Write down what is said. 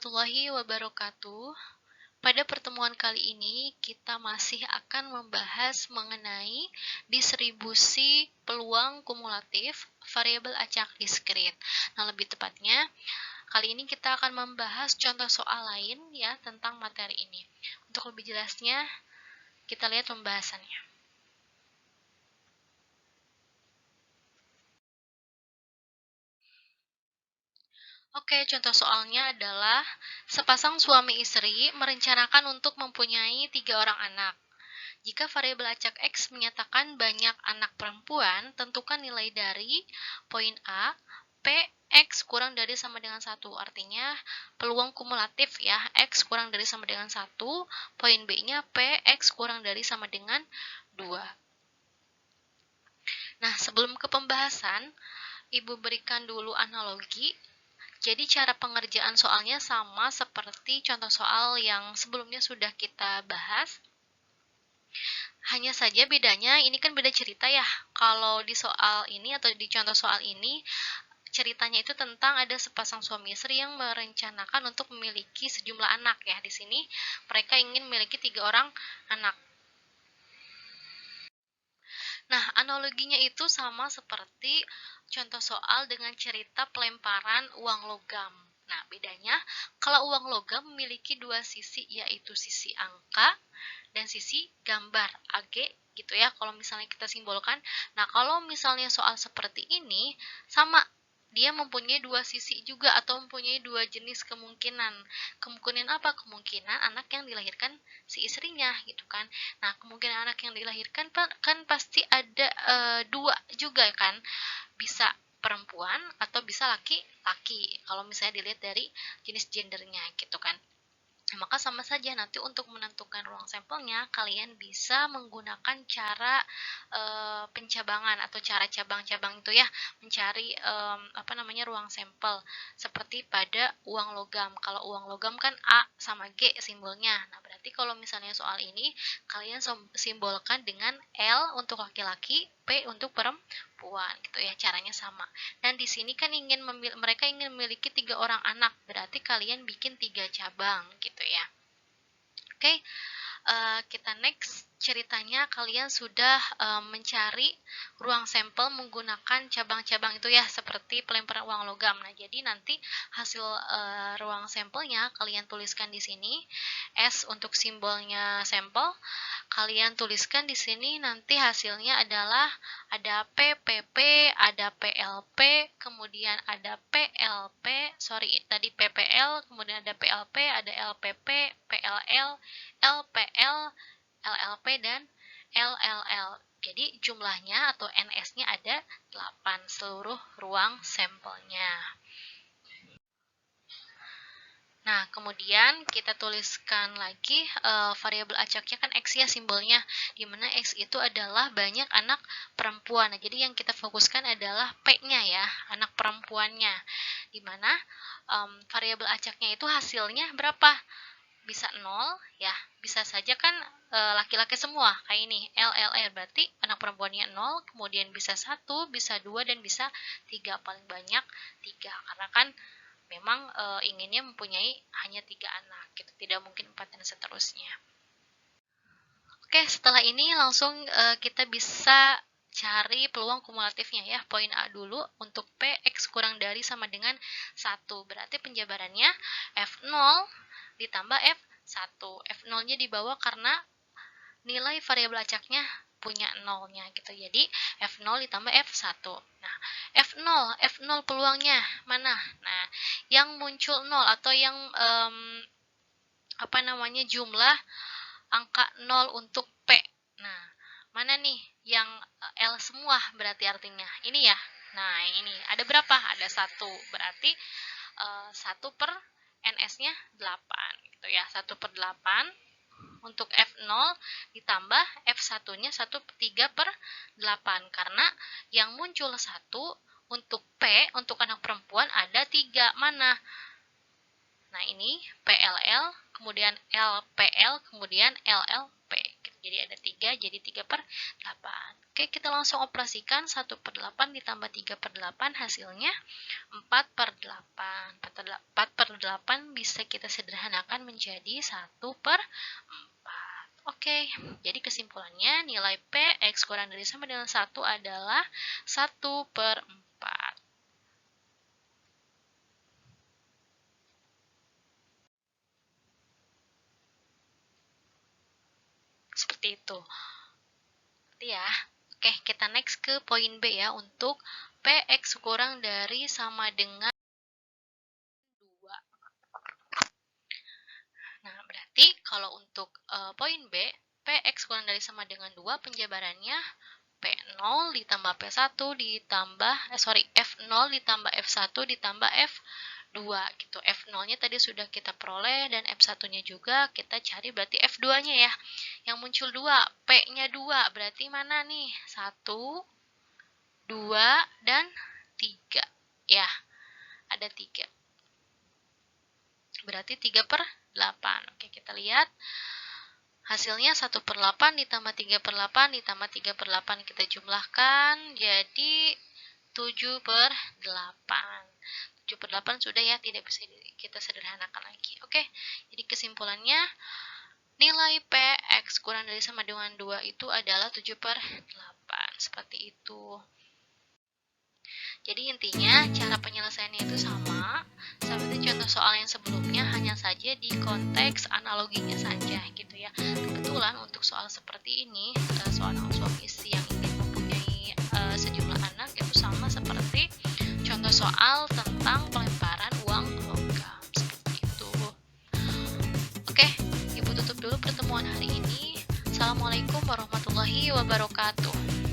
warahmatullahi wabarakatuh. Pada pertemuan kali ini, kita masih akan membahas mengenai distribusi peluang kumulatif variabel acak diskrit. Nah, lebih tepatnya, kali ini kita akan membahas contoh soal lain ya tentang materi ini. Untuk lebih jelasnya, kita lihat pembahasannya. Oke, contoh soalnya adalah sepasang suami istri merencanakan untuk mempunyai 3 orang anak. Jika variabel acak X menyatakan banyak anak perempuan, tentukan nilai dari poin A, P, X kurang dari sama dengan 1. Artinya peluang kumulatif ya, X kurang dari sama dengan 1, poin B-nya P, X kurang dari sama dengan 2. Nah, sebelum ke pembahasan, Ibu berikan dulu analogi. Jadi cara pengerjaan soalnya sama seperti contoh soal yang sebelumnya sudah kita bahas. Hanya saja bedanya ini kan beda cerita ya. Kalau di soal ini atau di contoh soal ini ceritanya itu tentang ada sepasang suami istri yang merencanakan untuk memiliki sejumlah anak ya. Di sini mereka ingin memiliki 3 orang anak. Nah, analoginya itu sama seperti contoh soal dengan cerita pelemparan uang logam. Nah, bedanya kalau uang logam memiliki dua sisi, yaitu sisi angka dan sisi gambar AG gitu ya, kalau misalnya kita simbolkan. Nah, kalau misalnya soal seperti ini, sama, dia mempunyai dua sisi juga atau mempunyai dua jenis kemungkinan. Kemungkinan apa? Kemungkinan anak yang dilahirkan si istrinya gitu kan. Nah, kemungkinan anak yang dilahirkan kan pasti ada dua juga kan. Bisa perempuan atau bisa laki-laki kalau misalnya dilihat dari jenis gendernya gitu kan. Maka sama saja nanti untuk menentukan ruang sampelnya kalian bisa menggunakan cara pencabangan atau cara cabang-cabang itu ya, mencari ruang sampel seperti pada uang logam. Kalau uang logam kan A sama G simbolnya. Nah, berarti kalau misalnya soal ini kalian simbolkan dengan L untuk laki-laki, P untuk perempuan gitu ya, caranya sama. Dan di sini kan mereka ingin memiliki 3 orang anak, berarti kalian bikin 3 cabang gitu ya. Oke, kita next. Ceritanya kalian sudah mencari ruang sampel menggunakan cabang-cabang itu ya, seperti pelemparan uang logam. Nah, jadi nanti hasil ruang sampelnya kalian tuliskan di sini. S untuk simbolnya sampel. Kalian tuliskan di sini nanti hasilnya adalah ada PPP, ada PLP, kemudian ada tadi PPL, kemudian ada PLP, ada LPP, PLL, LPL, LLP, dan LLL. Jadi jumlahnya atau NS-nya ada 8 seluruh ruang sampelnya. Nah, kemudian kita tuliskan lagi variabel acaknya kan X ya simbolnya, di mana X itu adalah banyak anak perempuan. Nah, jadi yang kita fokuskan adalah P-nya ya, anak perempuannya. Di mana variabel acaknya itu hasilnya berapa? Bisa 0 ya, bisa saja kan laki-laki semua kayak ini, LLR, berarti anak perempuannya 0, kemudian bisa 1, bisa 2, dan bisa 3, paling banyak 3, karena kan memang inginnya mempunyai hanya 3 anak gitu, tidak mungkin 4 dan seterusnya. Oke, setelah ini langsung kita bisa cari peluang kumulatifnya ya. Poin A dulu untuk P, X kurang dari sama dengan 1. Berarti penjabarannya F0 ditambah F1. F0-nya dibawa karena nilai variabel acaknya punya 0-nya gitu. Jadi F0 ditambah F1. Nah, F0 peluangnya mana? Nah, yang muncul 0 atau yang jumlah angka 0 untuk P. Nah, mana nih yang L semua berarti artinya? Ini ya. Nah, ini ada berapa? Ada 1. Berarti 1 per NS-nya 8 gitu ya. 1 per 8 untuk F0 ditambah F1-nya 1/3 per 8 karena yang muncul 1 untuk P untuk anak perempuan ada 3. Mana? Nah, ini PLL, kemudian LPL, kemudian LLP gitu. Jadi ada 3, jadi 3/8. Oke, kita langsung operasikan. 1/8 ditambah 3/8 hasilnya 4/8. 4/8 bisa kita sederhanakan menjadi 1/4. Oke, jadi kesimpulannya nilai P X kurang dari sama dengan 1 adalah 1/4. Seperti itu. Ya. Oke, kita next ke poin B ya, untuk PX kurang dari sama dengan 2. Nah, berarti kalau untuk poin B, PX kurang dari sama dengan 2, penjabarannya P0 ditambah P1 ditambah, F0 ditambah F1 ditambah F2 gitu. F0-nya tadi sudah kita peroleh dan F1-nya juga kita cari, berarti F2-nya ya. Yang muncul 2, P-nya 2, berarti mana nih? 1, 2, dan 3. Ya, ada 3. Berarti 3/8. Oke, kita lihat. Hasilnya 1/8 ditambah 3/8 ditambah 3/8 kita jumlahkan jadi 7/8. 7/8 sudah ya, tidak bisa kita sederhanakan lagi. Oke, jadi kesimpulannya nilai P X kurang dari sama dengan 2 itu adalah 7/8. Seperti itu. Jadi intinya cara penyelesaiannya itu sama seperti contoh soal yang sebelumnya, hanya saja di konteks analoginya saja gitu ya. Kebetulan untuk soal seperti ini, soal suami istri yang ingin mempunyai sejumlah anak, itu sama seperti contoh soal tentang pelemparan uang logam, seperti itu. Oke, Ibu tutup dulu pertemuan hari ini. Assalamualaikum warahmatullahi wabarakatuh.